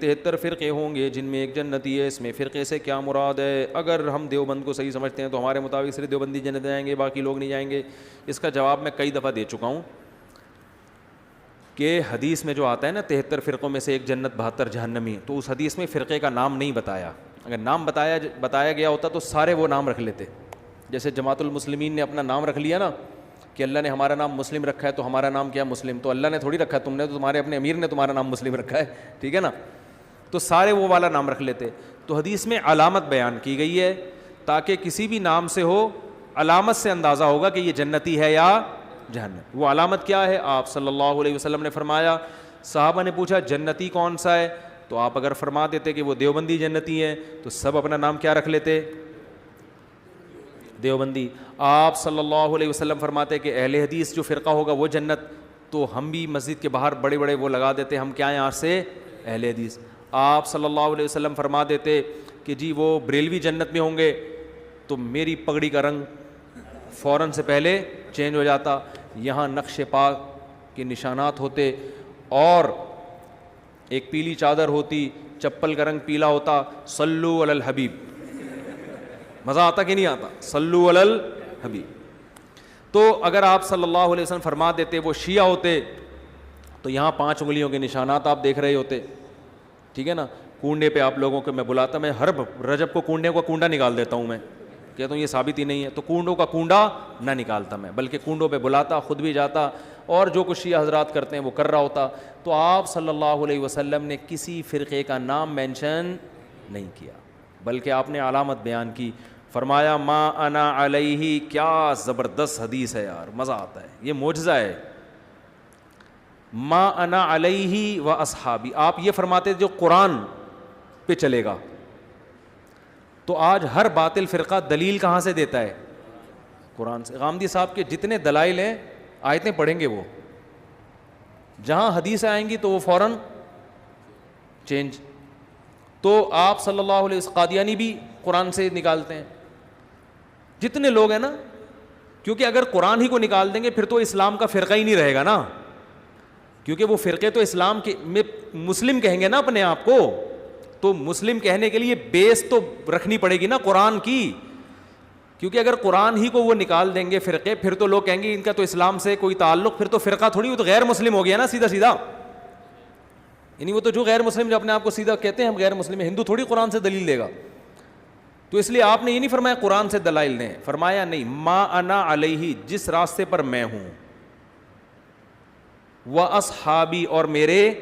73 فرقے ہوں گے جن میں ایک جنتی ہے. اس میں فرقے سے کیا مراد ہے؟ اگر ہم دیوبند کو صحیح سمجھتے ہیں تو ہمارے مطابق صرف دیوبندی جنت جائیں گے, باقی لوگ نہیں جائیں گے. اس کا جواب میں کئی دفعہ دے چکا ہوں کہ حدیث میں جو آتا ہے نا 73 فرقوں میں سے ایک جنت 72 جہنمی, تو اس حدیث میں فرقے کا نام نہیں بتایا. اگر نام بتایا گیا ہوتا تو سارے وہ نام رکھ لیتے. جیسے جماعت المسلمین نے اپنا نام رکھ لیا نا کہ اللہ نے ہمارا نام مسلم رکھا ہے تو ہمارا نام کیا مسلم, تو اللہ نے تھوڑی رکھا ہے, تم نے تو, تمہارے اپنے امیر نے تمہارا نام مسلم رکھا ہے, ٹھیک ہے نا. تو سارے وہ والا نام رکھ لیتے. تو حدیث میں علامت بیان کی گئی ہے تاکہ کسی بھی نام سے ہو علامت سے اندازہ ہوگا کہ یہ جنتی ہے یا جہنم. وہ علامت کیا ہے؟ آپ صلی اللہ علیہ وسلم نے فرمایا, صحابہ نے پوچھا جنتی کون سا ہے, تو آپ اگر فرما دیتے کہ وہ دیوبندی جنتی ہیں تو سب اپنا نام کیا رکھ لیتے؟ دیوبندی. آپ صلی اللہ علیہ وسلم فرماتے کہ اہل حدیث جو فرقہ ہوگا وہ جنت, تو ہم بھی مسجد کے باہر بڑے بڑے وہ لگا دیتے, ہم کیا ہیں یہاں سے اہل حدیث. آپ صلی اللہ علیہ وسلم فرما دیتے کہ جی وہ بریلوی جنت میں ہوں گے, تو میری پگڑی کا رنگ فوراً سے پہلے چینج ہو جاتا, یہاں نقش پاک کے نشانات ہوتے, اور ایک پیلی چادر ہوتی, چپل کا رنگ پیلا ہوتا. صلو علی الحبیب. مزہ آتا کہ نہیں آتا؟ صلو علی الحبیب. تو اگر آپ صلی اللہ علیہ وسلم فرما دیتے وہ شیعہ ہوتے تو یہاں 5 انگلیوں کے نشانات آپ دیکھ رہے ہوتے, ٹھیک ہے نا. کنڈے پہ آپ لوگوں کو میں بلاتا, میں ہر رجب کو کنڈے کا کنڈا نکال دیتا ہوں, میں کہتا ہوں یہ ثابت ہی نہیں ہے, تو کنڈوں کا کنڈا نہ نکالتا میں, بلکہ کنڈوں پہ بلاتا, خود بھی جاتا, اور جو کچھ شیعہ حضرات کرتے ہیں وہ کر رہا ہوتا. تو آپ صلی اللہ علیہ وسلم نے کسی فرقے کا نام مینشن نہیں کیا, بلکہ آپ نے علامت بیان کی. فرمایا ما انا علیہ. کیا زبردست حدیث ہے یار, مزہ آتا ہے, یہ معجزہ ہے. ما انا علیہ و اصحابی. آپ یہ فرماتے جو قرآن پہ چلے گا, تو آج ہر باطل فرقہ دلیل کہاں سے دیتا ہے؟ قرآن سے. غامدی صاحب کے جتنے دلائل ہیں آیتیں پڑھیں گے وہ, جہاں حدیثیں آئیں گی تو وہ فوراً چینج. تو آپ صلی اللہ علیہ وسلم, قادیانی بھی قرآن سے نکالتے ہیں, جتنے لوگ ہیں نا, کیونکہ اگر قرآن ہی کو نکال دیں گے پھر تو اسلام کا فرقہ ہی نہیں رہے گا نا, کیونکہ وہ فرقے تو اسلام کے میں مسلم کہیں گے نا اپنے آپ کو, تو مسلم کہنے کے لیے بیس تو رکھنی پڑے گی نا قرآن کی. کیونکہ اگر قرآن ہی کو وہ نکال دیں گے فرقے, پھر تو لوگ کہیں گے ان کا تو اسلام سے کوئی تعلق, پھر تو فرقہ تھوڑی, وہ تو غیر مسلم ہو گیا نا سیدھا سیدھا. یعنی وہ تو جو غیر مسلم جو اپنے آپ کو سیدھا کہتے ہیں ہم غیر مسلم ہیں, ہندو تھوڑی قرآن سے دلیل دے گا. تو اس لیے آپ نے یہ نہیں فرمایا قرآن سے دلائل دیں, فرمایا نہیں ما انا علیہ, جس راستے پر میں ہوں, و اصحابی, اور میرے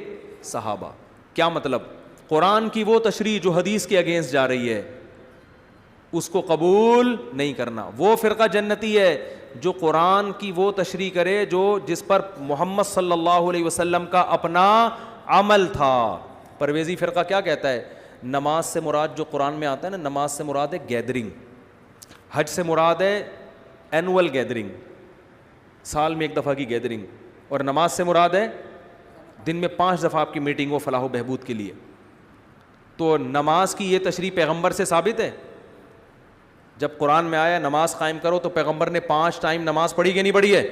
صحابہ. کیا مطلب؟ قرآن کی وہ تشریح جو حدیث کے اگینسٹ جا رہی ہے اس کو قبول نہیں کرنا. وہ فرقہ جنتی ہے جو قرآن کی وہ تشریح کرے جو جس پر محمد صلی اللہ علیہ وسلم کا اپنا عمل تھا. پرویزی فرقہ کیا کہتا ہے؟ نماز سے مراد جو قرآن میں آتا ہے نا, نماز سے مراد ہے گیدرنگ, حج سے مراد ہے اینول گیدرنگ, سال میں 1 دفعہ کی گیدرنگ, اور نماز سے مراد ہے دن میں 5 دفعہ آپ کی میٹنگ ہو فلاح و بہبود کے لیے. تو نماز کی یہ تشریح پیغمبر سے ثابت ہے. جب قرآن میں آیا نماز قائم کرو تو پیغمبر نے 5 ٹائم نماز پڑھی کہ نہیں پڑھی ہے؟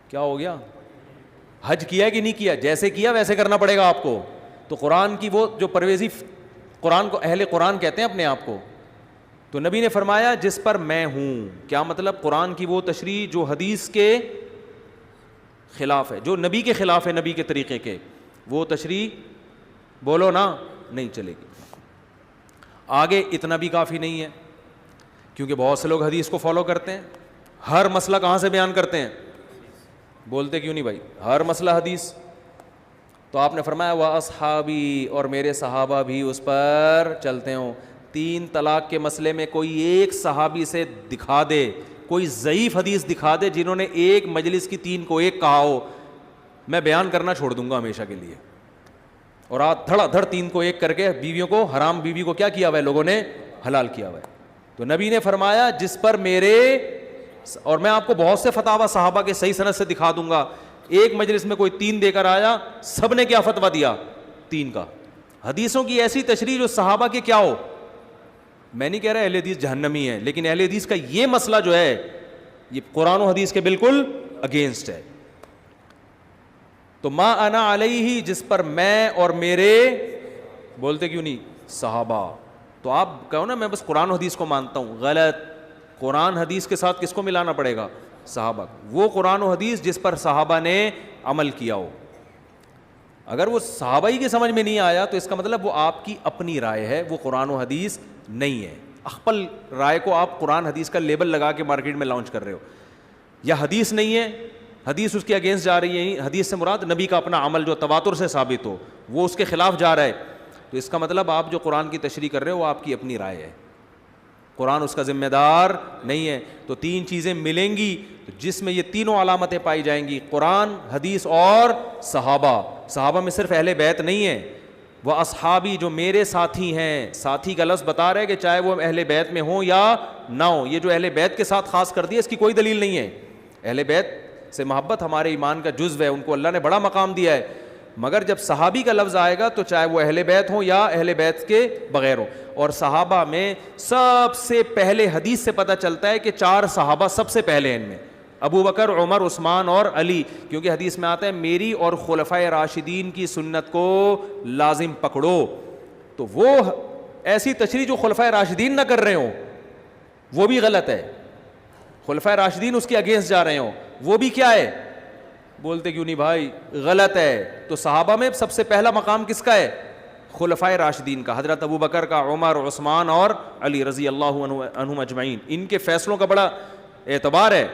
کیا ہو گیا؟ حج کیا کہ نہیں کیا؟ جیسے کیا ویسے کرنا پڑے گا آپ کو. تو قرآن کی وہ جو پرویزی, قرآن کو اہل قرآن کہتے ہیں اپنے آپ کو, تو نبی نے فرمایا جس پر میں ہوں. کیا مطلب؟ قرآن کی وہ تشریح جو حدیث کے خلاف ہے, جو نبی کے خلاف ہے, نبی کے طریقے کے, وہ تشریح بولو نا نہیں چلے گی. آگے اتنا بھی کافی نہیں ہے, کیونکہ بہت سے لوگ حدیث کو فالو کرتے ہیں, ہر مسئلہ کہاں سے بیان کرتے ہیں؟ بولتے کیوں نہیں بھائی, ہر مسئلہ حدیث. تو آپ نے فرمایا وہ اصحابی, اور میرے صحابہ بھی اس پر چلتے ہوں. 3 طلاق کے مسئلے میں کوئی ایک صحابی سے دکھا دے, کوئی ضعیف حدیث دکھا دے جنہوں نے ایک مجلس کی 3 کو ایک کہا ہو, میں بیان کرنا چھوڑ دوں گا ہمیشہ کے لیے. اور آج دھڑا دھڑ 3 کو ایک کر کے بیویوں کو, حرام بیوی کو کیا کیا ہوا ہے لوگوں نے؟ حلال کیا ہوا ہے. تو نبی نے فرمایا جس پر میرے, اور میں آپ کو بہت سے فتاوی صحابہ کے صحیح سند سے دکھا دوں گا, ایک مجلس میں کوئی 3 دے کر آیا, سب نے کیا فتویٰ دیا؟ 3 کا. حدیثوں کی ایسی تشریح جو صحابہ کے کیا ہو. میں نہیں کہہ رہا اہل حدیث جہنمی ہے, لیکن اہل حدیث کا یہ مسئلہ جو ہے یہ قرآن و حدیث کے بالکل اگینسٹ ہے. تو ما انا علیہ, جس پر میں اور میرے بولتے کیوں نہیں؟ صحابہ. تو آپ کہو نا میں بس قرآن و حدیث کو مانتا ہوں، غلط. قرآن حدیث کے ساتھ کس کو ملانا پڑے گا؟ صحابہ. وہ قرآن و حدیث جس پر صحابہ نے عمل کیا ہو. اگر وہ صحابہ ہی کے سمجھ میں نہیں آیا تو اس کا مطلب وہ آپ کی اپنی رائے ہے، وہ قرآن و حدیث نہیں ہے. اخپل رائے کو آپ قرآن حدیث کا لیبل لگا کے مارکیٹ میں لانچ کر رہے ہو. یا حدیث نہیں ہے، حدیث اس کے اگینسٹ جا رہی ہے. حدیث سے مراد نبی کا اپنا عمل جو تواتر سے ثابت ہو، وہ اس کے خلاف جا رہا ہے. تو اس کا مطلب آپ جو قرآن کی تشریح کر رہے ہو وہ آپ کی اپنی رائے ہے، قرآن اس کا ذمہ دار نہیں ہے. تو تین چیزیں ملیں گی جس میں یہ تینوں علامتیں پائی جائیں گی، قرآن، حدیث اور صحابہ. صحابہ میں صرف اہل بیت نہیں ہے، وہ اصحابی جو میرے ساتھی ہیں. ساتھی کا لفظ بتا رہے ہیں کہ چاہے وہ اہل بیت میں ہوں یا نہ ہوں. یہ جو اہل بیت کے ساتھ خاص کر دیا اس کی کوئی دلیل نہیں ہے. اہل بیت سے محبت ہمارے ایمان کا جزو ہے، ان کو اللہ نے بڑا مقام دیا ہے. مگر جب صحابی کا لفظ آئے گا تو چاہے وہ اہل بیت ہوں یا اہل بیت کے بغیر ہوں. اور صحابہ میں سب سے پہلے حدیث سے پتہ چلتا ہے کہ 4 صحابہ سب سے پہلے ہیں ان میں، ابو بکر، عمر، عثمان اور علی. کیونکہ حدیث میں آتا ہے میری اور خلفائے راشدین کی سنت کو لازم پکڑو. تو وہ ایسی تشریح جو خلفائے راشدین نہ کر رہے ہوں وہ بھی غلط ہے. خلفائے راشدین اس کے اگینسٹ جا رہے ہوں وہ بھی کیا ہے؟ بولتے کیوں نہیں بھائی؟ غلط ہے. تو صحابہ میں سب سے پہلا مقام کس کا ہے؟ خلفائے راشدین کا، حضرت ابو بکر کا، عمر، عثمان اور علی رضی اللہ عنہم اجمعین. ان کے فیصلوں کا بڑا اعتبار ہے.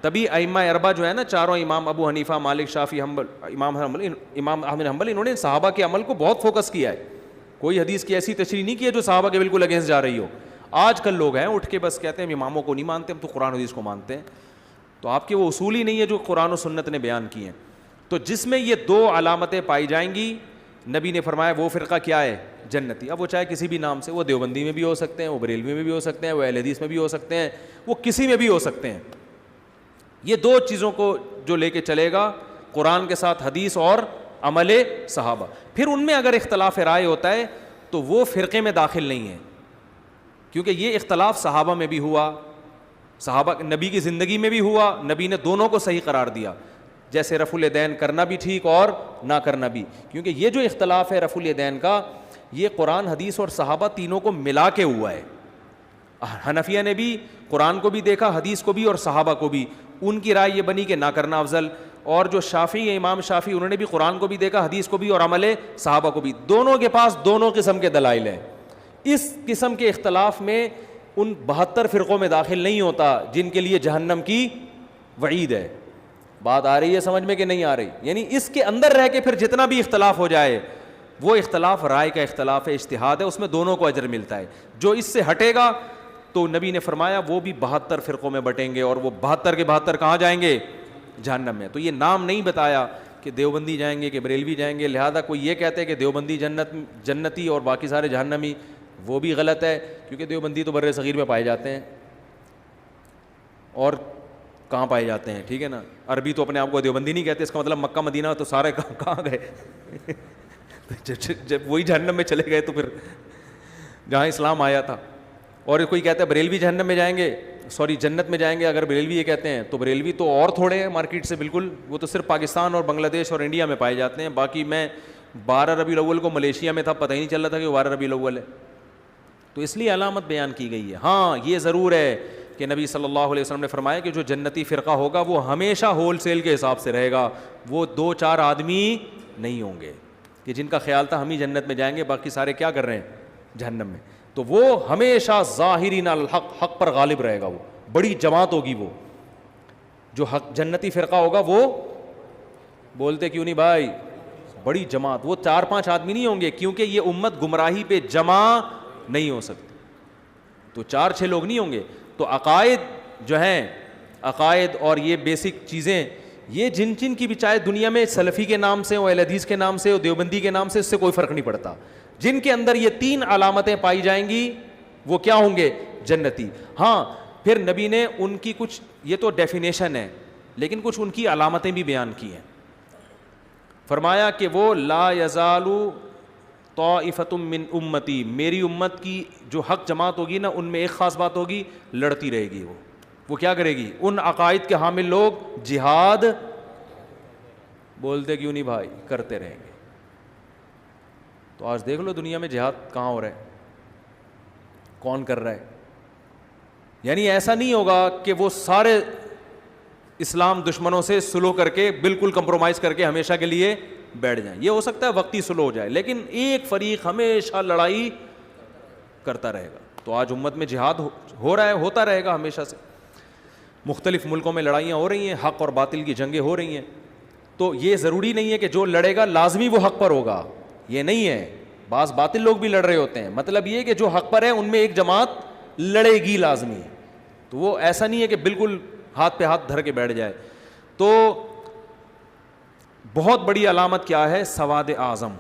تبھی ائمہ اربعہ جو ہے نا، چاروں امام ابو حنیفہ، مالک، شافعی، حنبل، امام احمد حنبل، انہوں نے صحابہ کے عمل کو بہت فوکس کیا ہے. کوئی حدیث کی ایسی تشریح نہیں کی ہے جو صحابہ کے بالکل اگینسٹ جا رہی ہو. آج کل لوگ ہیں اٹھ کے بس کہتے ہیں ہم اماموں کو نہیں مانتے، ہم تو قرآن حدیث کو مانتے ہیں. تو آپ کے وہ اصول ہی نہیں ہے جو قرآن و سنت نے بیان کی ہیں. تو جس میں یہ 2 علامتیں پائی جائیں گی، نبی نے فرمایا وہ فرقہ کیا ہے؟ جنتی. اب وہ چاہے کسی بھی نام سے، وہ دیوبندی میں بھی ہو سکتے ہیں، وہ بریلوی میں بھی ہو سکتے ہیں، وہ اہل حدیث میں بھی ہو سکتے ہیں، وہ کسی میں بھی ہو سکتے ہیں. یہ 2 چیزوں کو جو لے کے چلے گا، قرآن کے ساتھ حدیث اور عمل صحابہ. پھر ان میں اگر اختلاف رائے ہوتا ہے تو وہ فرقے میں داخل نہیں ہے، کیونکہ یہ اختلاف صحابہ میں بھی ہوا، صحابہ نبی کی زندگی میں بھی ہوا، نبی نے دونوں کو صحیح قرار دیا. جیسے رفع الیدین کرنا بھی ٹھیک اور نہ کرنا بھی. کیونکہ یہ جو اختلاف ہے رفع الیدین کا، یہ قرآن، حدیث اور صحابہ تینوں کو ملا کے ہوا ہے. حنفیہ نے بھی قرآن کو بھی دیکھا، حدیث کو بھی اور صحابہ کو بھی. ان کی رائے یہ بنی کہ نہ کرنا افضل. اور جو شافعی ہے، امام شافعی، انہوں نے بھی قرآن کو بھی دیکھا، حدیث کو بھی اور عمل صحابہ کو بھی. دونوں کے پاس دونوں قسم کے دلائل ہیں. اس قسم کے اختلاف میں ان 72 فرقوں میں داخل نہیں ہوتا جن کے لیے جہنم کی وعید ہے. بات آ رہی ہے سمجھ میں کہ نہیں آ رہی؟ یعنی اس کے اندر رہ کے پھر جتنا بھی اختلاف ہو جائے وہ اختلاف رائے کا اختلاف ہے، اجتہاد ہے، اس میں دونوں کو اجر ملتا ہے. جو اس سے ہٹے گا تو نبی نے فرمایا وہ بھی 72 فرقوں میں بٹیں گے اور وہ 72 کے 72 کہاں جائیں گے؟ جہنم میں. تو یہ نام نہیں بتایا کہ دیوبندی جائیں گے کہ بریلوی جائیں گے، لہذا کوئی یہ کہتے ہیں کہ دیوبندی جنتی اور باقی سارے جہنمی، وہ بھی غلط ہے. کیونکہ دیوبندی تو بر صغیر میں پائے جاتے ہیں، اور کہاں پائے جاتے ہیں؟ ٹھیک ہے نا. عربی تو اپنے آپ کو دیوبندی نہیں کہتے، اس کا مطلب مکہ مدینہ تو سارے کہاں گئے؟ جب وہی جہنم میں چلے گئے تو پھر جہاں اسلام آیا تھا. اور کوئی کہتا ہے بریلوی جہنم میں جائیں گے، سوری جنت میں جائیں گے. اگر بریلوی یہ کہتے ہیں تو بریلوی تو اور تھوڑے ہیں مارکیٹ سے بالکل، وہ تو صرف پاکستان اور بنگلہ دیش اور انڈیا میں پائے جاتے ہیں. باقی میں 12 ربیع الاول کو ملیشیا میں تھا، پتہ ہی نہیں چل رہا تھا کہ 12 ربیع الاول ہے. تو اس لیے علامت بیان کی گئی ہے. ہاں یہ ضرور ہے کہ نبی صلی اللہ علیہ وسلم نے فرمایا کہ جو جنتی فرقہ ہوگا وہ ہمیشہ ہول سیل کے حساب سے رہے گا. وہ 2-4 آدمی نہیں ہوں گے کہ جن کا خیال تھا ہم ہی جنت میں جائیں گے، باقی سارے کیا کر رہے ہیں؟ جہنم میں. تو وہ ہمیشہ ظاہرین الحق، حق پر غالب رہے گا. وہ بڑی جماعت ہوگی. وہ جو حق جنتی فرقہ ہوگا وہ، بولتے کیوں نہیں بھائی؟ بڑی جماعت. وہ 4-5 آدمی نہیں ہوں گے، کیونکہ یہ امت گمراہی پہ جمع نہیں ہو سکتی. تو 4-6 لوگ نہیں ہوں گے. تو عقائد جو ہیں، عقائد اور یہ بیسک چیزیں، یہ جن جن کی بھی چاہے دنیا میں سلفی کے نام سے ہو، اہل حدیث کے نام سے ہو، دیوبندی کے نام سے، اس سے کوئی فرق نہیں پڑتا. جن کے اندر یہ 3 علامتیں پائی جائیں گی وہ کیا ہوں گے؟ جنتی. ہاں پھر نبی نے ان کی کچھ، یہ تو ڈیفینیشن ہے، لیکن کچھ ان کی علامتیں بھی بیان کی ہیں. فرمایا کہ وہ لا یزالو طائفۃ من امتی، میری امت کی جو حق جماعت ہوگی نا، ان میں ایک خاص بات ہوگی، لڑتی رہے گی. وہ کیا کرے گی؟ ان عقائد کے حامل لوگ جہاد، بولتے کیوں نہیں بھائی؟ کرتے رہیں گے. تو آج دیکھ لو دنیا میں جہاد کہاں ہو رہا ہے, کون کر رہا ہے. یعنی ایسا نہیں ہوگا کہ وہ سارے اسلام دشمنوں سے سلو کر کے بالکل کمپرومائز کر کے ہمیشہ کے لیے بیٹھ جائیں. یہ ہو سکتا ہے وقتی سلو ہو جائے, لیکن ایک فریق ہمیشہ لڑائی کرتا رہے گا. تو آج امت میں جہاد ہو رہا ہے, ہوتا رہے گا ہمیشہ سے. مختلف ملکوں میں لڑائیاں ہو رہی ہیں, حق اور باطل کی جنگیں ہو رہی ہیں. تو یہ ضروری نہیں ہے کہ جو لڑے گا لازمی وہ حق پر ہوگا, یہ نہیں ہے. بعض باطل لوگ بھی لڑ رہے ہوتے ہیں, مطلب یہ کہ جو حق پر ہے ان میں ایک جماعت لڑے گی لازمی. تو وہ ایسا نہیں ہے کہ بالکل ہاتھ پہ ہاتھ دھر کے بیٹھ جائے. تو بہت بڑی علامت کیا ہے؟ سواد اعظم.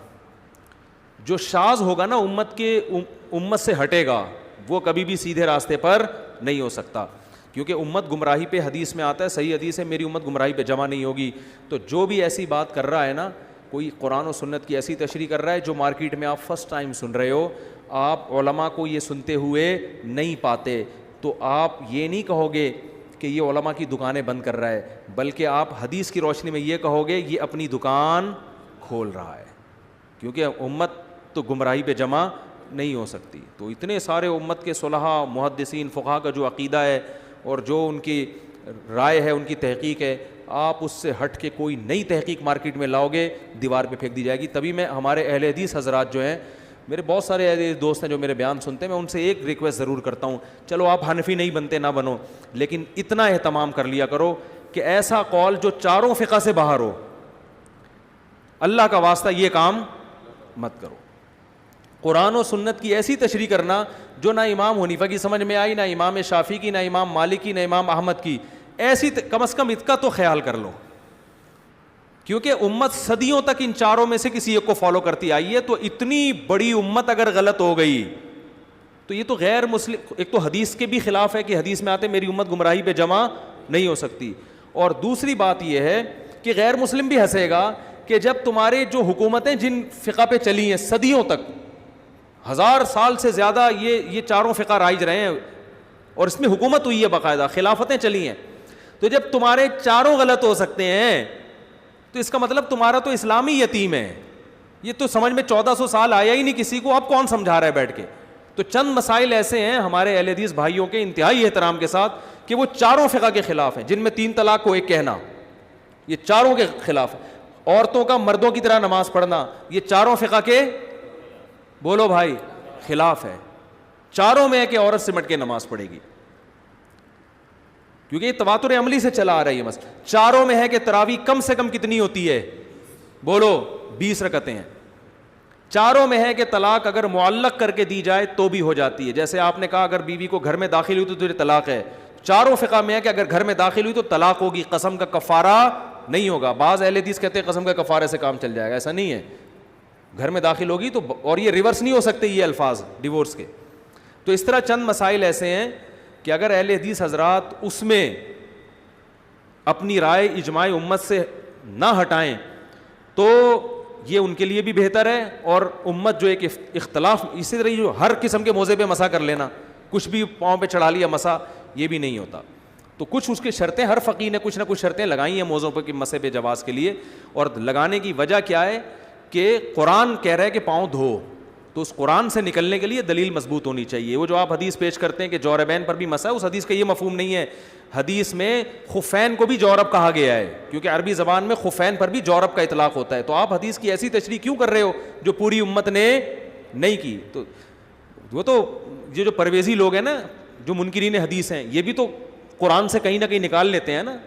جو شاذ ہوگا نا امت سے ہٹے گا, وہ کبھی بھی سیدھے راستے پر نہیں ہو سکتا, کیونکہ امت گمراہی پہ, حدیث میں آتا ہے, صحیح حدیث ہے, میری امت گمراہی پہ جمع نہیں ہوگی. تو جو بھی ایسی بات کر رہا ہے نا, کوئی قرآن و سنت کی ایسی تشریح کر رہا ہے جو مارکیٹ میں آپ فرسٹ ٹائم سن رہے ہو, آپ علماء کو یہ سنتے ہوئے نہیں پاتے, تو آپ یہ نہیں کہو گے کہ یہ علماء کی دکانیں بند کر رہا ہے, بلکہ آپ حدیث کی روشنی میں یہ کہو گے یہ اپنی دکان کھول رہا ہے, کیونکہ امت تو گمراہی پہ جمع نہیں ہو سکتی. تو اتنے سارے امت کے صلحاء, محدثین, فقہاء کا جو عقیدہ ہے اور جو ان کی رائے ہے, ان کی تحقیق ہے, آپ اس سے ہٹ کے کوئی نئی تحقیق مارکیٹ میں لاؤ گے, دیوار پہ پھینک دی جائے گی. تبھی میں ہمارے اہل حدیث حضرات جو ہیں, میرے بہت سارے ایسے دوست ہیں جو میرے بیان سنتے ہیں, میں ان سے ایک ریکویسٹ ضرور کرتا ہوں, چلو آپ حنفی نہیں بنتے نہ بنو, لیکن اتنا اہتمام کر لیا کرو کہ ایسا قول جو چاروں فقہ سے باہر ہو, اللہ کا واسطہ یہ کام مت کرو. قرآن و سنت کی ایسی تشریح کرنا جو نہ امام حنیفہ کی سمجھ میں آئی, نہ امام شافعی کی, نہ امام مالک کی, نہ امام احمد کی, ایسی کم از کم اس کا تو خیال کر لو, کیونکہ امت صدیوں تک ان چاروں میں سے کسی ایک کو فالو کرتی آئی ہے. تو اتنی بڑی امت اگر غلط ہو گئی تو یہ تو غیر مسلم, ایک تو حدیث کے بھی خلاف ہے کہ حدیث میں آتے میری امت گمراہی پہ جمع نہیں ہو سکتی, اور دوسری بات یہ ہے کہ غیر مسلم بھی ہنسے گا کہ جب تمہارے جو حکومتیں جن فقہ پہ چلی ہیں صدیوں تک, 1000 سال سے زیادہ یہ چاروں فقہ رائج رہے ہیں, اور اس میں حکومت ہوئی ہے, باقاعدہ خلافتیں چلی ہیں, تو جب تمہارے چاروں غلط ہو سکتے ہیں تو اس کا مطلب تمہارا تو اسلامی یتیم ہے. یہ تو سمجھ میں 1400 سال آیا ہی نہیں کسی کو, اب کون سمجھا رہا ہے بیٹھ کے. تو چند مسائل ایسے ہیں ہمارے اہل حدیث بھائیوں کے انتہائی احترام کے ساتھ کہ وہ چاروں فقہ کے خلاف ہیں, جن میں 3 طلاق کو ایک کہنا, یہ چاروں کے خلاف. عورتوں کا مردوں کی طرح نماز پڑھنا, یہ چاروں فقہ کے, بولو بھائی, خلاف ہے. چاروں میں ہے کہ عورت سمٹ کے نماز پڑھے گی, کیونکہ یہ تواتر عملی سے چلا آ رہی ہے مسئلہ. چاروں میں ہے کہ تراویح کم سے کم کتنی ہوتی ہے, بولو 20 رکعتیں ہیں. چاروں میں ہے کہ طلاق اگر معلق کر کے دی جائے تو بھی ہو جاتی ہے, جیسے آپ نے کہا اگر بیوی کو گھر میں داخل ہوئی تو تجھے طلاق ہے. چاروں فقہ میں ہے کہ اگر گھر میں داخل ہوئی تو طلاق ہوگی, قسم کا کفارہ نہیں ہوگا. بعض اہل حدیث کہتے ہیں قسم کا کفارے سے کام چل جائے گا, ایسا نہیں ہے, گھر میں داخل ہوگی تو, اور یہ ریورس نہیں ہو سکتے یہ الفاظ ڈیورس کے. تو اس طرح چند مسائل ایسے ہیں کہ اگر اہل حدیث حضرات اس میں اپنی رائے اجماع امت سے نہ ہٹائیں تو یہ ان کے لیے بھی بہتر ہے, اور امت جو ایک اختلاف, اسی طرح جو ہر قسم کے موضوع پہ مسا کر لینا, کچھ بھی پاؤں پہ چڑھا لیا مسا, یہ بھی نہیں ہوتا. تو کچھ اس کی شرطیں, ہر فقیہ نے کچھ نہ کچھ شرطیں لگائی ہیں موضوع پہ کہ مسے پہ جواز کے لیے, اور لگانے کی وجہ کیا ہے کہ قرآن کہہ رہا ہے کہ پاؤں دھو, تو اس قرآن سے نکلنے کے لیے دلیل مضبوط ہونی چاہیے. وہ جو آپ حدیث پیش کرتے ہیں کہ جوربین پر بھی مسا ہے, اس حدیث کا یہ مفہوم نہیں ہے. حدیث میں خفین کو بھی جورب کہا گیا ہے, کیونکہ عربی زبان میں خفین پر بھی جورب کا اطلاق ہوتا ہے. تو آپ حدیث کی ایسی تشریح کیوں کر رہے ہو جو پوری امت نے نہیں کی؟ تو وہ تو یہ جو پرویزی لوگ ہیں نا, جو منکرین حدیث ہیں, یہ بھی تو قرآن سے کہیں نہ کہیں نکال لیتے ہیں نا.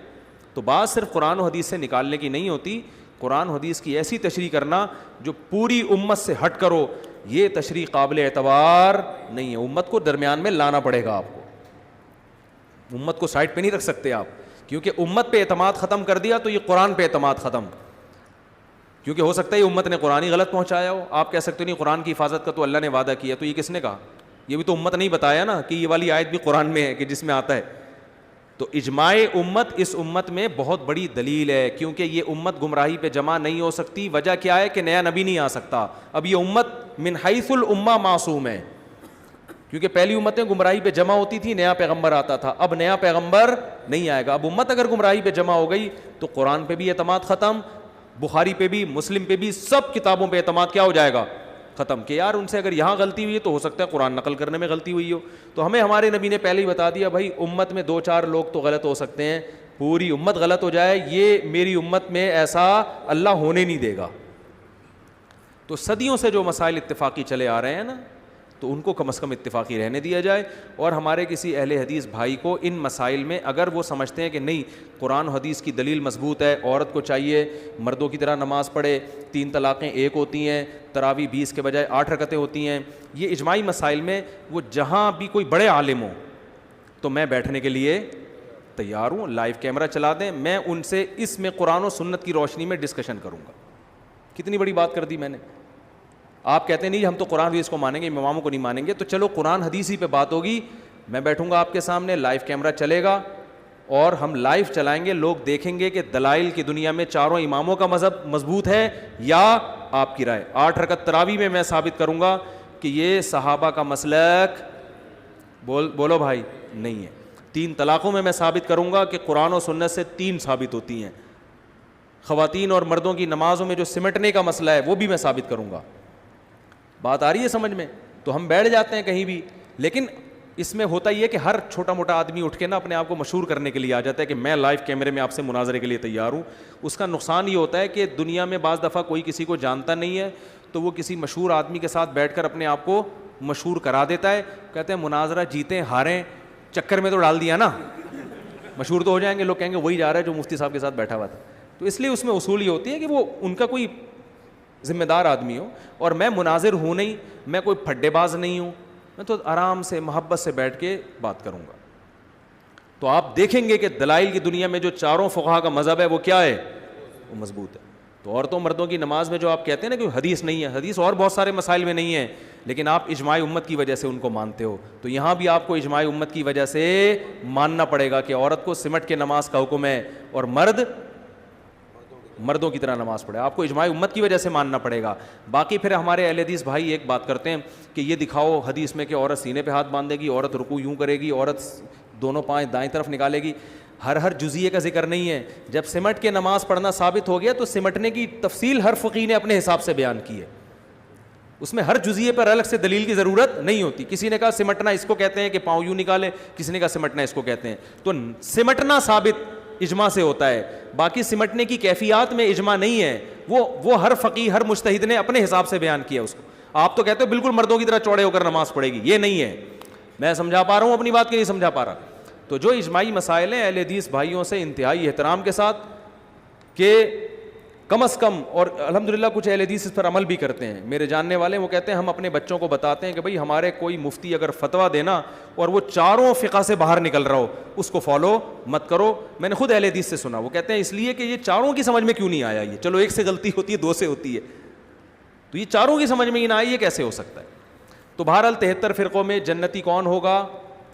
تو بات صرف قرآن و حدیث سے نکالنے کی نہیں ہوتی, قرآن و حدیث کی ایسی تشریح کرنا جو پوری امت سے ہٹ کرو, یہ تشریح قابل اعتبار نہیں ہے. امت کو درمیان میں لانا پڑے گا آپ کو, امت کو سائڈ پہ نہیں رکھ سکتے آپ, کیونکہ امت پہ اعتماد ختم کر دیا تو یہ قرآن پہ اعتماد ختم, کیونکہ ہو سکتا ہے امت نے قرآن ہی غلط پہنچایا ہو. آپ کہہ سکتے نہیں قرآن کی حفاظت کا تو اللہ نے وعدہ کیا, تو یہ کس نے کہا؟ یہ بھی تو امت نہیں بتایا نا کہ یہ والی آیت بھی قرآن میں ہے کہ جس میں آتا ہے. تو اجماع امت اس امت میں بہت بڑی دلیل ہے, کیونکہ یہ امت گمراہی پہ جمع نہیں ہو سکتی. وجہ کیا ہے کہ نیا نبی نہیں آ سکتا. اب یہ امت من حیث الامہ معصوم ہے, کیونکہ پہلی امتیں گمراہی پہ جمع ہوتی تھی, نیا پیغمبر آتا تھا. اب نیا پیغمبر نہیں آئے گا. اب امت اگر گمراہی پہ جمع ہو گئی تو قرآن پہ بھی اعتماد ختم, بخاری پہ بھی, مسلم پہ بھی, سب کتابوں پہ اعتماد کیا ہو جائے گا؟ ختم. کہ یار ان سے اگر یہاں غلطی ہوئی ہے تو ہو سکتا ہے قرآن نقل کرنے میں غلطی ہوئی ہو. تو ہمیں ہمارے نبی نے پہلے ہی بتا دیا بھائی امت میں 2-4 لوگ تو غلط ہو سکتے ہیں, پوری امت غلط ہو جائے یہ میری امت میں ایسا اللہ ہونے نہیں دے گا. تو صدیوں سے جو مسائل اتفاقی چلے آ رہے ہیں نا, تو ان کو کم از کم اتفاقی رہنے دیا جائے. اور ہمارے کسی اہل حدیث بھائی کو ان مسائل میں اگر وہ سمجھتے ہیں کہ نہیں قرآن و حدیث کی دلیل مضبوط ہے, عورت کو چاہیے مردوں کی طرح نماز پڑھے, 3 طلاقیں 1 ہوتی ہیں, تراویح 20 کے بجائے 8 رکعتیں ہوتی ہیں, یہ اجماعی مسائل میں وہ جہاں بھی کوئی بڑے عالم ہوں تو میں بیٹھنے کے لیے تیار ہوں. لائیو کیمرہ چلا دیں, میں ان سے اس میں قرآن و سنت کی روشنی میں ڈسکشن کروں گا. کتنی بڑی بات کر دی میں نے. آپ کہتے ہیں نہیں ہم تو قرآن حدیث کو مانیں گے, اماموں کو نہیں مانیں گے, تو چلو قرآن حدیث ہی پہ بات ہوگی. میں بیٹھوں گا آپ کے سامنے, لائیو کیمرہ چلے گا اور ہم لائیو چلائیں گے, لوگ دیکھیں گے کہ دلائل کی دنیا میں چاروں اماموں کا مذہب مضبوط ہے یا آپ کی رائے. 8 رکعت تراویح میں ثابت کروں گا کہ یہ صحابہ کا مسلک بولو بھائی نہیں ہے. 3 طلاقوں میں ثابت کروں گا کہ قرآن و سنت سے 3 ثابت ہوتی ہیں. خواتین اور مردوں کی نمازوں میں جو سمٹنے کا مسئلہ ہے وہ بھی میں ثابت کروں گا. بات آ رہی ہے سمجھ میں؟ تو ہم بیٹھ جاتے ہیں کہیں بھی, لیکن اس میں ہوتا ہی ہے کہ ہر چھوٹا موٹا آدمی اٹھ کے نا اپنے آپ کو مشہور کرنے کے لیے آ جاتا ہے کہ میں لائیو کیمرے میں آپ سے مناظرے کے لیے تیار ہوں. اس کا نقصان یہ ہوتا ہے کہ دنیا میں بعض دفعہ کوئی کسی کو جانتا نہیں ہے تو وہ کسی مشہور آدمی کے ساتھ بیٹھ کر اپنے آپ کو مشہور کرا دیتا ہے. کہتے ہیں مناظرہ جیتیں ہاریں, چکر میں تو ڈال دیا نا, مشہور تو ہو جائیں گے, لوگ کہیں گے وہی جا رہا ہے جو مفتی صاحب کے ساتھ بیٹھا ہوا تھا. تو اس لیے اس میں اصول یہ ہوتی ہے کہ وہ ان کا کوئی ذمہ دار آدمی ہو. اور میں مناظر ہوں نہیں, میں کوئی پھڈے باز نہیں ہوں, میں تو آرام سے محبت سے بیٹھ کے بات کروں گا. تو آپ دیکھیں گے کہ دلائل کی دنیا میں جو چاروں فقہا کا مذہب ہے وہ کیا ہے, وہ مضبوط ہے. تو عورتوں مردوں کی نماز میں جو آپ کہتے ہیں نا کہ حدیث نہیں ہے, حدیث اور بہت سارے مسائل میں نہیں ہے, لیکن آپ اجماع امت کی وجہ سے ان کو مانتے ہو. تو یہاں بھی آپ کو اجماع امت کی وجہ سے ماننا پڑے گا کہ عورت کو سمٹ کے نماز کا حکم ہے اور مردوں کی طرح نماز پڑھے. آپ کو اجماع امت کی وجہ سے ماننا پڑے گا. باقی پھر ہمارے اہل حدیث بھائی ایک بات کرتے ہیں کہ یہ دکھاؤ حدیث میں کہ عورت سینے پہ ہاتھ باندھے گی, عورت رکوع یوں کرے گی, عورت دونوں پائیں دائیں طرف نکالے گی. ہر جزیے کا ذکر نہیں ہے. جب سمٹ کے نماز پڑھنا ثابت ہو گیا تو سمٹنے کی تفصیل ہر فقیہ نے اپنے حساب سے بیان کی ہے. اس میں ہر جزیے پر الگ سے دلیل کی ضرورت نہیں ہوتی. کسی نے کہا سمٹنا اس کو کہتے ہیں کہ پاؤں یوں نکالے, کسی نے کہا سمٹنا اس کو کہتے ہیں. تو سمٹنا ثابت اجماع سے ہوتا ہے, باقی سمٹنے کی کیفیات میں اجماع نہیں ہے. وہ ہر فقیہ ہر مجتہد نے اپنے حساب سے بیان کیا اس کو. آپ تو کہتے ہو بالکل مردوں کی طرح چوڑے ہو کر نماز پڑھے گی, یہ نہیں ہے. میں سمجھا پا رہا ہوں اپنی بات کہ نہیں سمجھا پا رہا. تو جو اجماعی مسائل ہیں اہل حدیث بھائیوں سے انتہائی احترام کے ساتھ کہ کم از کم, اور الحمدللہ کچھ اہل حدیث اس پر عمل بھی کرتے ہیں, میرے جاننے والے وہ کہتے ہیں ہم اپنے بچوں کو بتاتے ہیں کہ بھائی ہمارے کوئی مفتی اگر فتویٰ دینا اور وہ چاروں فقہ سے باہر نکل رہا ہو اس کو فالو مت کرو. میں نے خود اہل حدیث سے سنا, وہ کہتے ہیں اس لیے کہ یہ چاروں کی سمجھ میں کیوں نہیں آیا, یہ چلو ایک سے غلطی ہوتی ہے 2 سے ہوتی ہے, تو یہ چاروں کی سمجھ میں ہی نہ آئی, یہ کیسے ہو سکتا ہے. تو بہرحال 73 فرقوں میں جنتی کون ہوگا,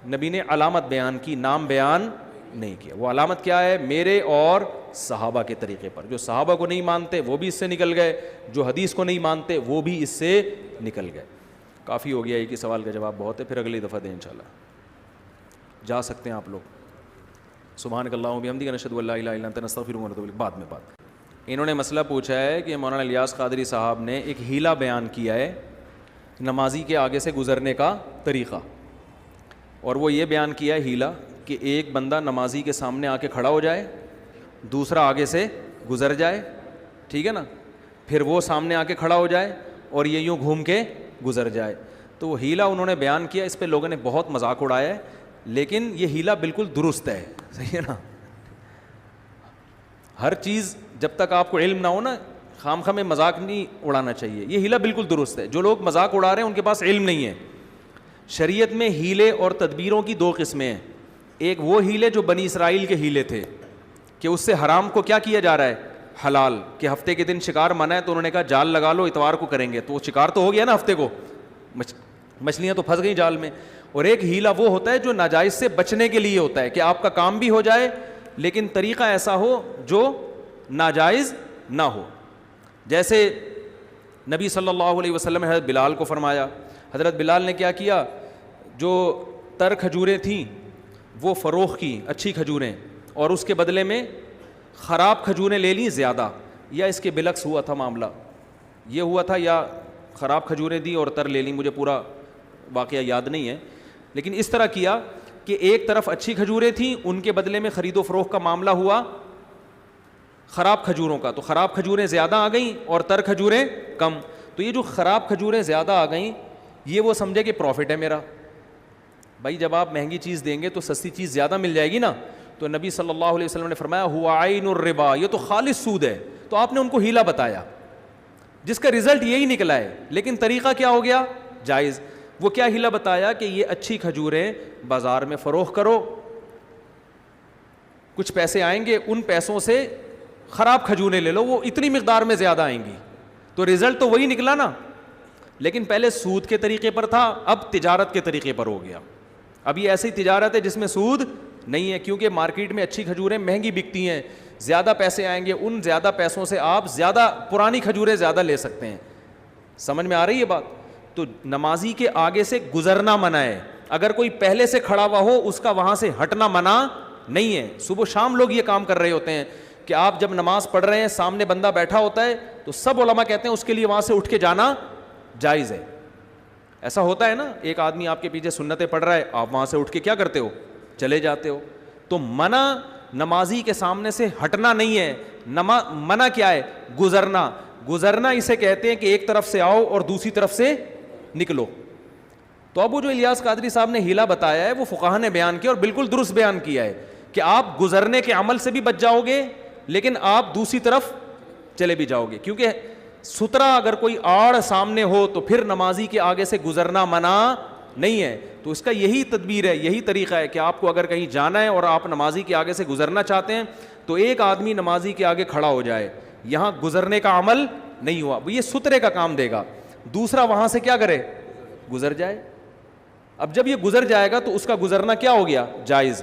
نبی نے علامت بیان کی, نام بیان نہیں کیا. وہ علامت کیا ہے, میرے اور صحابہ کے طریقے پر. جو صحابہ کو نہیں مانتے وہ بھی اس سے نکل گئے, جو حدیث کو نہیں مانتے وہ بھی اس سے نکل گئے. کافی ہو گیا, ایک ہی سوال کا جواب بہت ہے, پھر اگلی دفعہ دیں انشاءاللہ. جا سکتے ہیں آپ لوگ. سبحانک اللہم و بحمدک نشہد ان لا الہ الا انت نستغفرک ونتوب الیک. بعد میں بات. انہوں نے مسئلہ پوچھا ہے کہ مولانا الیاس قادری صاحب نے ایک ہیلا بیان کیا ہے نمازی کے آگے سے گزرنے کا طریقہ, اور وہ یہ بیان کیا ہے ہیلا کہ ایک بندہ نمازی کے سامنے آ کے کھڑا ہو جائے, دوسرا آگے سے گزر جائے, ٹھیک ہے نا, پھر وہ سامنے آ کے کھڑا ہو جائے اور یہ یوں گھوم کے گزر جائے. تو وہ ہیلا انہوں نے بیان کیا, اس پہ لوگوں نے بہت مذاق اڑایا ہے, لیکن یہ ہیلا بالکل درست ہے. صحیح ہے نا. ہر چیز جب تک آپ کو علم نہ ہو نا, خام خواہ میں مذاق نہیں اڑانا چاہیے. یہ ہیلا بالکل درست ہے. جو لوگ مذاق اڑا رہے ہیں ان کے پاس علم نہیں ہے. شریعت میں ہیلے اور تدبیروں کی 2 قسمیں ہیں. ایک وہ ہیلے جو بنی اسرائیل کے ہیلے تھے کہ اس سے حرام کو کیا کیا جا رہا ہے, حلال, کہ ہفتے کے دن شکار منع ہے تو انہوں نے کہا جال لگا لو, اتوار کو کریں گے, تو وہ شکار تو ہو گیا نا ہفتے کو, مچھلیاں تو پھنس گئیں جال میں. اور ایک ہیلا وہ ہوتا ہے جو ناجائز سے بچنے کے لیے ہوتا ہے کہ آپ کا کام بھی ہو جائے لیکن طریقہ ایسا ہو جو ناجائز نہ ہو. جیسے نبی صلی اللہ علیہ وسلم نے حضرت بلال کو فرمایا. حضرت بلال نے کیا کیا, جو تر کھجوریں تھیں وہ فروخت کی, اچھی کھجوریں, اور اس کے بدلے میں خراب کھجوریں لے لیں زیادہ, یا اس کے بالعکس ہوا تھا معاملہ, یہ ہوا تھا یا خراب کھجوریں دی اور تر لے لیں, مجھے پورا واقعہ یاد نہیں ہے, لیکن اس طرح کیا کہ ایک طرف اچھی کھجوریں تھیں, ان کے بدلے میں خرید و فروخت کا معاملہ ہوا خراب کھجوروں کا, تو خراب کھجوریں زیادہ آ گئیں اور تر کھجوریں کم. تو یہ جو خراب کھجوریں زیادہ آ گئیں, یہ وہ سمجھے کہ پروفٹ ہے میرا. بھائی جب آپ مہنگی چیز دیں گے تو سستی چیز زیادہ مل جائے گی نا. تو نبی صلی اللہ علیہ وسلم نے فرمایا ہوا عین الربا, یہ تو خالص سود ہے. تو آپ نے ان کو ہیلا بتایا جس کا رزلٹ یہی نکلا ہے, لیکن طریقہ کیا ہو گیا جائز. وہ کیا ہیلا بتایا کہ یہ اچھی کھجوریں بازار میں فروخت کرو, کچھ پیسے آئیں گے, ان پیسوں سے خراب کھجوریں لے لو, وہ اتنی مقدار میں زیادہ آئیں گی. تو رزلٹ تو وہی نکلا نا, لیکن پہلے سود کے طریقے پر تھا, اب تجارت کے طریقے پر ہو گیا. اب یہ ایسی تجارت ہے جس میں سود نہیں ہے, کیونکہ مارکیٹ میں اچھی کھجوریں مہنگی بکتی ہیں, زیادہ پیسے آئیں گے, ان زیادہ پیسوں سے آپ زیادہ پرانی کھجوریں زیادہ لے سکتے ہیں. سمجھ میں آ رہی ہے بات؟ تو نمازی کے آگے سے گزرنا منع ہے. اگر کوئی پہلے سے کھڑا ہوا ہو اس کا وہاں سے ہٹنا منع نہیں ہے. صبح شام لوگ یہ کام کر رہے ہوتے ہیں کہ آپ جب نماز پڑھ رہے ہیں سامنے بندہ بیٹھا ہوتا ہے تو سب علماء کہتے ہیں اس کے لیے وہاں سے اٹھ کے جانا جائز ہے. ایسا ہوتا ہے نا, ایک آدمی آپ کے پیچھے سنتیں پڑھ رہا ہے, آپ وہاں سے اٹھ کے کیا کرتے ہو, چلے جاتے ہو. تو منع نمازی کے سامنے سے ہٹنا نہیں ہے, منع کیا ہے, گزرنا. گزرنا اسے کہتے ہیں کہ ایک طرف سے آؤ اور دوسری طرف سے نکلو. تو اب وہ جو الیاس قادری صاحب نے ہیلا بتایا ہے وہ فقہا نے بیان کیا اور بالکل درست بیان کیا ہے کہ آپ گزرنے کے عمل سے بھی بچ جاؤ گے, لیکن آپ دوسری طرف چلے بھی جاؤ گے. کیونکہ سترا اگر کوئی آڑ سامنے ہو تو پھر نمازی کے آگے سے گزرنا منع نہیں ہے. تو اس کا یہی تدبیر ہے, یہی طریقہ ہے کہ آپ کو اگر کہیں جانا ہے اور آپ نمازی کے آگے سے گزرنا چاہتے ہیں تو ایک آدمی نمازی کے آگے کھڑا ہو جائے, یہاں گزرنے کا عمل نہیں ہوا, یہ سترے کا کام دے گا. دوسرا وہاں سے کیا کرے, گزر جائے. اب جب یہ گزر جائے گا تو اس کا گزرنا کیا ہو گیا, جائز.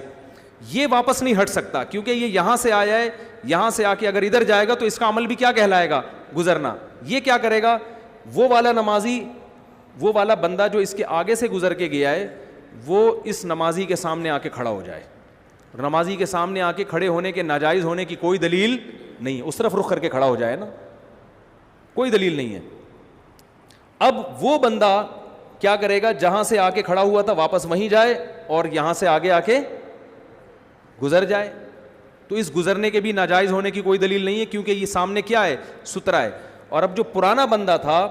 یہ واپس نہیں ہٹ سکتا کیونکہ یہ یہاں سے آیا ہے, یہاں سے آ کے اگر ادھر جائے گا تو اس کا عمل بھی کیا کہلائے گا, گزرنا. یہ کیا کرے گا, وہ والا نمازی, وہ والا بندہ جو اس کے آگے سے گزر کے گیا ہے وہ اس نمازی کے سامنے آ کے کھڑا ہو جائے. نمازی کے سامنے آ کے کھڑے ہونے کے ناجائز ہونے کی کوئی دلیل نہیں, اس طرف رخ کر کے کھڑا ہو جائے نا, کوئی دلیل نہیں ہے. اب وہ بندہ کیا کرے گا, جہاں سے آ کے کھڑا ہوا تھا واپس وہیں جائے اور یہاں سے آگے آ کے گزر جائے. تو اس گزرنے کے بھی ناجائز ہونے کی کوئی دلیل نہیں ہے کیونکہ یہ سامنے کیا ہے, سترا ہے. اور اب جو پرانا بندہ تھا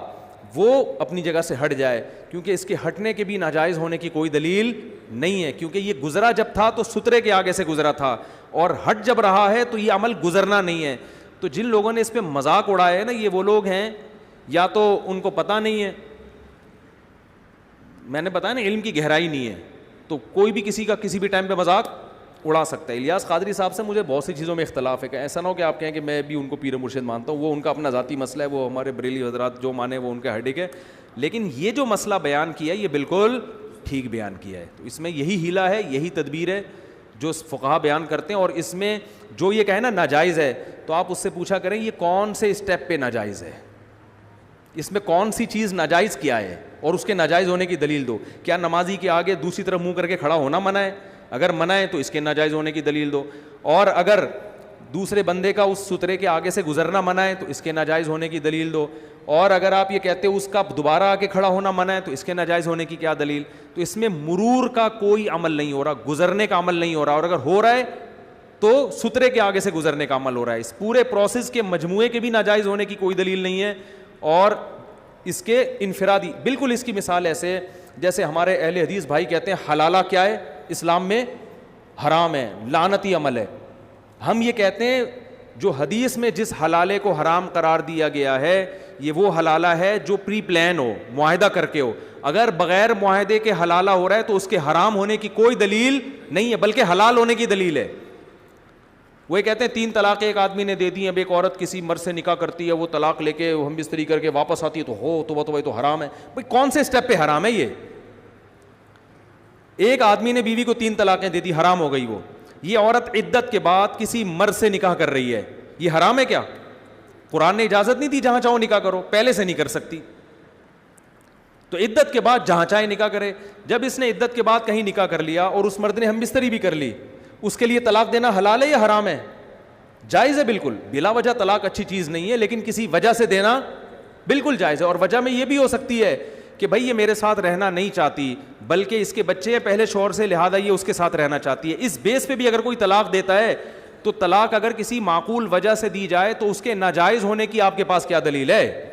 وہ اپنی جگہ سے ہٹ جائے کیونکہ اس کے ہٹنے کے بھی ناجائز ہونے کی کوئی دلیل نہیں ہے, کیونکہ یہ گزرا جب تھا تو سترے کے آگے سے گزرا تھا اور ہٹ جب رہا ہے تو یہ عمل گزرنا نہیں ہے. تو جن لوگوں نے اس پہ مذاق اڑایا ہے نا, یہ وہ لوگ ہیں یا تو ان کو پتہ نہیں ہے, میں نے بتایا نا علم کی گہرائی نہیں ہے, تو کوئی بھی کسی کا کسی بھی ٹائم پہ مذاق اڑا سکتا ہے. الیاس قادری صاحب سے مجھے بہت سی چیزوں میں اختلاف ہے, کہ ایسا نہ ہو کہ آپ کہیں کہ میں بھی ان کو پیر مرشد مانتا ہوں, وہ ان کا اپنا ذاتی مسئلہ ہے, وہ ہمارے بریلی حضرات جو مانے وہ ان کا ہیڈک ہے. لیکن یہ جو مسئلہ بیان کیا ہے یہ بالکل ٹھیک بیان کیا ہے. تو اس میں یہی ہیلا ہے, یہی تدبیر ہے جو فقہا بیان کرتے ہیں. اور اس میں جو یہ کہے نا ناجائز ہے تو آپ اس سے پوچھا کریں یہ کون سے اسٹیپ پہ ناجائز ہے, اس میں کون سی چیز ناجائز کیا ہے اور اس کے ناجائز ہونے کی دلیل دو. کیا نمازی کے آگے دوسری طرف منہ کر کے کھڑا ہونا منع ہے؟ اگر منع ہے تو اس کے ناجائز ہونے کی دلیل دو. اور اگر دوسرے بندے کا اس سترے کے آگے سے گزرنا منع ہے تو اس کے ناجائز ہونے کی دلیل دو. اور اگر آپ یہ کہتے ہو اس کا دوبارہ آ کے کھڑا ہونا منع ہے تو اس کے ناجائز ہونے کی کیا دلیل؟ تو اس میں مرور کا کوئی عمل نہیں ہو رہا, گزرنے کا عمل نہیں ہو رہا, اور اگر ہو رہا ہے تو سترے کے آگے سے گزرنے کا عمل ہو رہا ہے. اس پورے پروسیس کے مجموعے کے بھی ناجائز ہونے کی کوئی دلیل نہیں ہے. اور اس کے انفرادی بالکل اس کی مثال ایسے جیسے ہمارے اہل حدیث بھائی کہتے ہیں حلالہ کیا ہے, اسلام میں حرام ہے, لعنتی عمل ہے. ہم یہ کہتے ہیں جو حدیث میں جس حلالے کو حرام قرار دیا گیا ہے یہ وہ حلالہ ہے جو پری پلان ہو, معاہدہ کر کے ہو. اگر بغیر معاہدے کے حلالہ ہو رہا ہے تو اس کے حرام ہونے کی کوئی دلیل نہیں ہے بلکہ حلال ہونے کی دلیل ہے. وہ کہتے ہیں 3 طلاق ایک آدمی نے دے دی, اب ایک عورت کسی مرد سے نکاح کرتی ہے, وہ طلاق لے کے ہم بستری کر کے واپس آتی ہے تو ہو تو حرام ہے. بھائی کون سے اسٹیپ پہ حرام ہے یہ؟ ایک آدمی نے بیوی کو 3 طلاقیں دے دی, حرام ہو گئی وہ. یہ عورت عدت کے بعد کسی مرد سے نکاح کر رہی ہے, یہ حرام ہے کیا؟ قرآن نے اجازت نہیں دی جہاں چاہو نکاح کرو, پہلے سے نہیں کر سکتی تو عدت کے بعد جہاں چاہے نکاح کرے. جب اس نے عدت کے بعد کہیں نکاح کر لیا اور اس مرد نے ہم بستری بھی کر لی, اس کے لیے طلاق دینا حلال ہے یا حرام ہے؟ جائز ہے بالکل, بلا وجہ طلاق اچھی چیز نہیں ہے, لیکن کسی وجہ سے دینا بالکل جائز ہے. اور وجہ میں یہ بھی ہو سکتی ہے کہ بھائی یہ میرے ساتھ رہنا نہیں چاہتی بلکہ اس کے بچے ہیں پہلے شوہر سے, لہٰذا یہ اس کے ساتھ رہنا چاہتی ہے. اس بیس پہ بھی اگر کوئی طلاق دیتا ہے تو طلاق اگر کسی معقول وجہ سے دی جائے تو اس کے ناجائز ہونے کی آپ کے پاس کیا دلیل ہے؟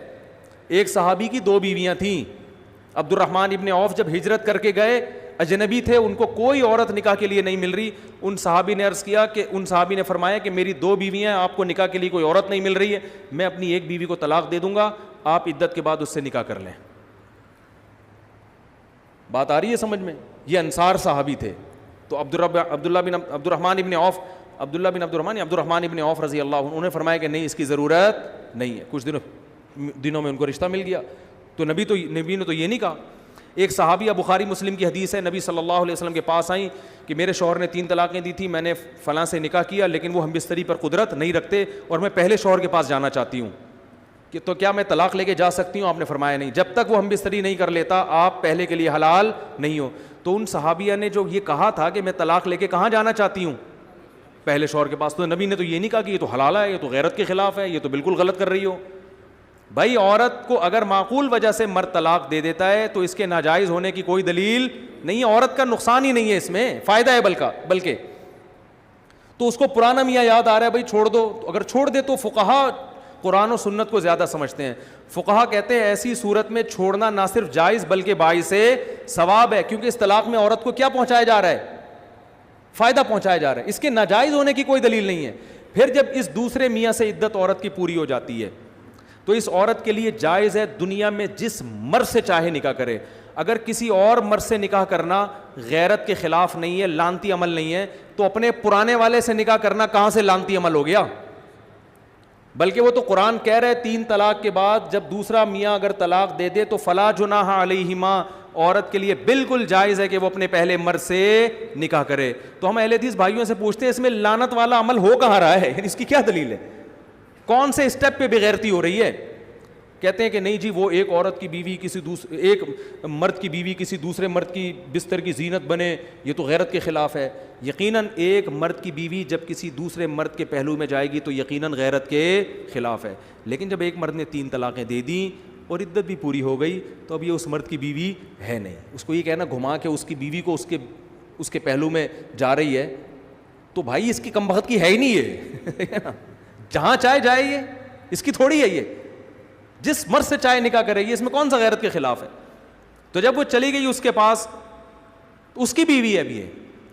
ایک صحابی کی 2 بیویاں تھیں. عبد الرحمن ابن عوف جب ہجرت کر کے گئے, اجنبی تھے, ان کو کوئی عورت نکاح کے لیے نہیں مل رہی. ان صحابی نے عرض کیا کہ ان صحابی نے فرمایا کہ میری 2 بیویاں, آپ کو نکاح کے لیے کوئی عورت نہیں مل رہی ہے, میں اپنی ایک بیوی کو طلاق دے دوں گا, آپ عدت کے بعد اس سے نکاح کر لیں. بات آ رہی ہے سمجھ میں؟ یہ انصار صحابی تھے. تو عبد الرحمن ابن عوف رضی اللہ عنہ, انہوں نے فرمایا کہ نہیں, اس کی ضرورت نہیں ہے. کچھ دنوں میں ان کو رشتہ مل گیا. تو نبی نے تو یہ نہیں کہا. ایک صحابیہ, بخاری مسلم کی حدیث ہے, نبی صلی اللہ علیہ وسلم کے پاس آئیں کہ میرے شوہر نے 3 طلاقیں دی تھی, میں نے فلاں سے نکاح کیا لیکن وہ ہم بستری پر قدرت نہیں رکھتے اور میں پہلے شوہر کے پاس جانا چاہتی ہوں, کہ تو کیا میں طلاق لے کے جا سکتی ہوں؟ آپ نے فرمایا نہیں, جب تک وہ ہم بستری نہیں کر لیتا آپ پہلے کے لیے حلال نہیں ہو. تو ان صحابیہ نے جو یہ کہا تھا کہ میں طلاق لے کے کہاں جانا چاہتی ہوں؟ پہلے شوہر کے پاس. تو نبی نے تو یہ نہیں کہا کہ یہ تو حلال ہے, یہ تو غیرت کے خلاف ہے, یہ تو بالکل غلط کر رہی ہو. بھائی عورت کو اگر معقول وجہ سے مرد طلاق دے دیتا ہے تو اس کے ناجائز ہونے کی کوئی دلیل نہیں ہے. عورت کا نقصان ہی نہیں ہے, اس میں فائدہ ہے بلکہ. تو اس کو پرانا میاں یاد آ رہا ہے, بھائی چھوڑ دو. اگر چھوڑ دے تو فقہا قرآن و سنت کو زیادہ سمجھتے ہیں. فقہا کہتے ہیں ایسی صورت میں چھوڑنا نہ صرف جائز بلکہ باعث ثواب ہے, کیونکہ اس طلاق میں عورت کو کیا پہنچایا جا رہا ہے؟ فائدہ پہنچایا جا رہا ہے. اس کے ناجائز ہونے کی کوئی دلیل نہیں ہے. پھر جب اس دوسرے میاں سے عدت عورت کی پوری ہو جاتی ہے تو اس عورت کے لیے جائز ہے دنیا میں جس مرد سے چاہے نکاح کرے. اگر کسی اور مرد سے نکاح کرنا غیرت کے خلاف نہیں ہے, لعنتی عمل نہیں ہے, تو اپنے پرانے والے سے نکاح کرنا کہاں سے لعنتی عمل ہو گیا؟ بلکہ وہ تو قرآن کہہ رہے 3 طلاق کے بعد جب دوسرا میاں اگر طلاق دے دے تو فلا جناح علیہما, عورت کے لیے بالکل جائز ہے کہ وہ اپنے پہلے مرد سے نکاح کرے. تو ہم اہل حدیث بھائیوں سے پوچھتے ہیں اس میں لعنت والا عمل ہو کہاں رہا ہے؟ اس کی کیا دلیل ہے؟ کون سے اسٹیپ پہ بغیرتی ہو رہی ہے؟ کہتے ہیں کہ نہیں جی وہ ایک عورت کی بیوی ایک مرد کی بیوی کسی دوسرے مرد کی بستر کی زینت بنے, یہ تو غیرت کے خلاف ہے. یقیناً ایک مرد کی بیوی جب کسی دوسرے مرد کے پہلو میں جائے گی تو یقیناً غیرت کے خلاف ہے. لیکن جب ایک مرد نے 3 طلاقیں دے دیں اور عدت بھی پوری ہو گئی تو اب یہ اس مرد کی بیوی ہے نہیں. اس کو یہ کہنا گھما کے اس کی بیوی کو اس کے پہلو میں جا رہی ہے, تو بھائی اس کی کم بخت کی ہے ہی نہیں ہے. جہاں چاہے جائے, یہ اس کی تھوڑی ہے, یہ جس مرد سے چاہے نکاح کرے گی, اس میں کون سا غیرت کے خلاف ہے؟ تو جب وہ چلی گئی اس کے پاس, اس کی بیوی ہے ابھی ہے,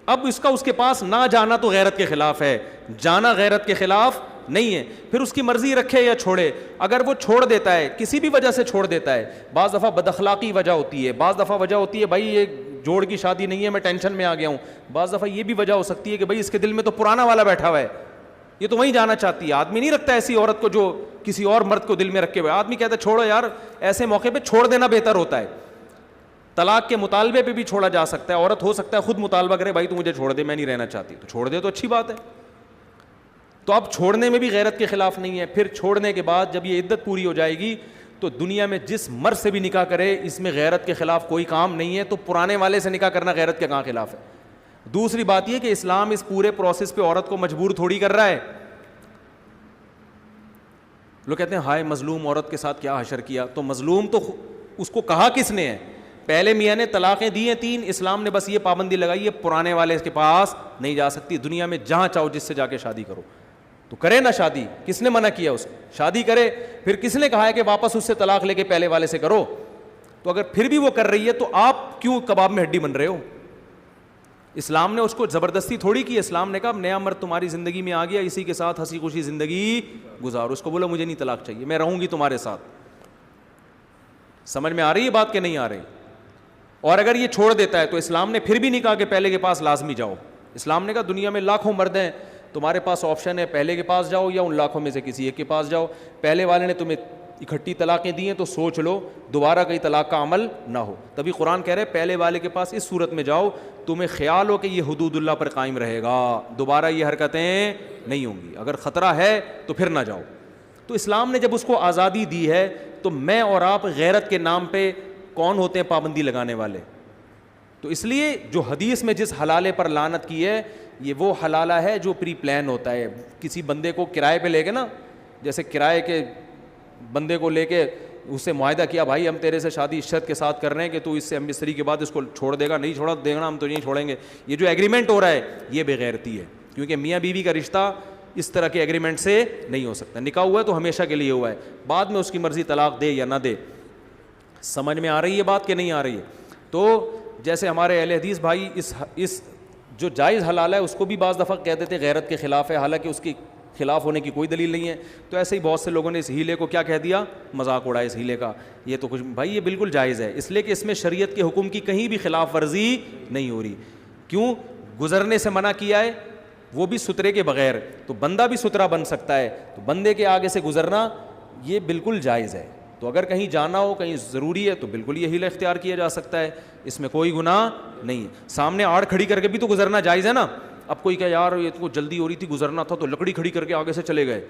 اب اس کے پاس نہ جانا تو غیرت کے خلاف ہے, جانا غیرت کے خلاف نہیں ہے. پھر اس کی مرضی رکھے یا چھوڑے. اگر وہ چھوڑ دیتا ہے, کسی بھی وجہ سے چھوڑ دیتا ہے, بعض دفعہ بد اخلاقی وجہ ہوتی ہے, بعض دفعہ وجہ ہوتی ہے بھائی یہ جوڑ کی شادی نہیں ہے میں ٹینشن میں آ گیا ہوں, بعض دفعہ یہ بھی وجہ ہو سکتی ہے کہ بھائی اس کے دل میں تو پرانا والا بیٹھا ہوا ہے, یہ تو وہیں جانا چاہتی ہے. آدمی نہیں رکھتا ایسی عورت کو جو کسی اور مرد کو دل میں رکھے ہوئے. آدمی کہتا ہے چھوڑو یار, ایسے موقع پہ چھوڑ دینا بہتر ہوتا ہے. طلاق کے مطالبے پہ بھی چھوڑا جا سکتا ہے. عورت ہو سکتا ہے خود مطالبہ کرے بھائی تو مجھے چھوڑ دے, میں نہیں رہنا چاہتی, تو چھوڑ دے تو اچھی بات ہے. تو اب چھوڑنے میں بھی غیرت کے خلاف نہیں ہے. پھر چھوڑنے کے بعد جب یہ عدت پوری ہو جائے گی تو دنیا میں جس مرد سے بھی نکاح کرے اس میں غیرت کے خلاف کوئی کام نہیں ہے. تو پرانے والے سے نکاح کرنا غیرت کے کہاں خلاف ہے؟ دوسری بات یہ کہ اسلام اس پورے پروسیس پہ عورت کو مجبور تھوڑی کر رہا ہے. لوگ کہتے ہیں ہائے مظلوم عورت کے ساتھ کیا حشر کیا. تو مظلوم تو اس کو کہا کس نے ہے؟ پہلے میاں نے طلاقیں دی ہیں 3, اسلام نے بس یہ پابندی لگائی ہے پرانے والے کے پاس نہیں جا سکتی. دنیا میں جہاں چاہو جس سے جا کے شادی کرو, تو کرے نا شادی. کس نے منع کیا اس کو؟ شادی کرے. پھر کس نے کہا ہے کہ واپس اس سے طلاق لے کے پہلے والے سے کرو؟ تو اگر پھر بھی وہ کر رہی ہے تو آپ کیوں کباب میں ہڈی بن رہے ہو؟ اسلام نے اس کو زبردستی تھوڑی کی. اسلام نے کہا نیا مرد تمہاری زندگی میں آ گیا, اسی کے ساتھ ہنسی خوشی زندگی گزارو. اس کو بولا مجھے نہیں طلاق چاہیے, میں رہوں گی تمہارے ساتھ. سمجھ میں آ رہی ہے بات کہ نہیں آ رہی؟ اور اگر یہ چھوڑ دیتا ہے تو اسلام نے پھر بھی نہیں کہا کہ پہلے کے پاس لازمی جاؤ. اسلام نے کہا دنیا میں لاکھوں مرد ہیں, تمہارے پاس آپشن ہے پہلے کے پاس جاؤ یا ان لاکھوں میں سے کسی ایک کے پاس جاؤ. پہلے والے نے تمہیں اکٹھی طلاقیں دی ہیں تو سوچ لو دوبارہ کئی طلاق کا عمل نہ ہو. تبھی قرآن کہہ رہے پہلے والے کے پاس اس صورت میں جاؤ تمہیں خیال ہو کہ یہ حدود اللہ پر قائم رہے گا, دوبارہ یہ حرکتیں نہیں ہوں گی, اگر خطرہ ہے تو پھر نہ جاؤ. تو اسلام نے جب اس کو آزادی دی ہے تو میں اور آپ غیرت کے نام پہ کون ہوتے ہیں پابندی لگانے والے؟ تو اس لیے جو حدیث میں جس حلالے پر لعنت کی ہے یہ وہ حلالہ ہے جو پری پلان ہوتا ہے. کسی بندے کو کرائے پہ لے کے نا, جیسے کرائے کے بندے کو لے کے اس سے معاہدہ کیا بھائی ہم تیرے سے شادی اس شرط کے ساتھ کر رہے ہیں کہ تو اس سے امبستری کے بعد اس کو چھوڑ دے گا, نہیں چھوڑا دینا ہم تو نہیں چھوڑیں گے, یہ جو ایگریمنٹ ہو رہا ہے یہ بے غیرتی ہے, کیونکہ میاں بیوی کا رشتہ اس طرح کے ایگریمنٹ سے نہیں ہو سکتا. نکاح ہوا ہے تو ہمیشہ کے لیے ہوا ہے, بعد میں اس کی مرضی طلاق دے یا نہ دے. سمجھ میں آ رہی ہے بات کہ نہیں آ رہی ہے؟ تو جیسے ہمارے اہل حدیث بھائی اس جو جائز حلال ہے اس کو بھی بعض دفعہ کہہ دیتے غیرت کے خلاف ہے, حالانکہ اس کی خلاف ہونے کی کوئی دلیل نہیں ہے. تو ایسے ہی بہت سے لوگوں نے اس ہیلے کو کیا کہہ دیا, مذاق اڑایا اس ہیلے کا. یہ تو کچھ بھائی یہ بالکل جائز ہے, اس لیے کہ اس میں شریعت کے حکم کی کہیں بھی خلاف ورزی نہیں ہو رہی. کیوں؟ گزرنے سے منع کیا ہے, وہ بھی سترے کے بغیر, تو بندہ بھی سترا بن سکتا ہے, تو بندے کے آگے سے گزرنا یہ بالکل جائز ہے. تو اگر کہیں جانا ہو, کہیں ضروری ہے, تو بالکل یہ ہیلہ اختیار کیا جا سکتا ہے, اس میں کوئی گناہ نہیں ہے. سامنے آڑ کھڑی کر کے بھی تو گزرنا جائز ہے نا. اب کوئی کہ یار یہ تو جلدی ہو رہی تھی گزرنا تھا تو لکڑی کھڑی کر کے آگے سے چلے گئے,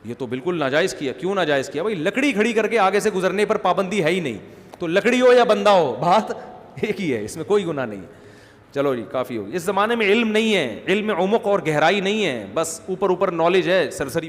یہ تو بالکل ناجائز کیا. کیوں ناجائز کیا؟ بھائی لکڑی کھڑی کر کے آگے سے گزرنے پر پابندی ہے ہی نہیں, تو لکڑی ہو یا بندہ ہو بات ایک ہی ہے, اس میں کوئی گناہ نہیں ہے. چلو جی کافی ہوگی. اس زمانے میں علم نہیں ہے, علم میں عمق اور گہرائی نہیں ہے, بس اوپر اوپر نالج ہے, سرسری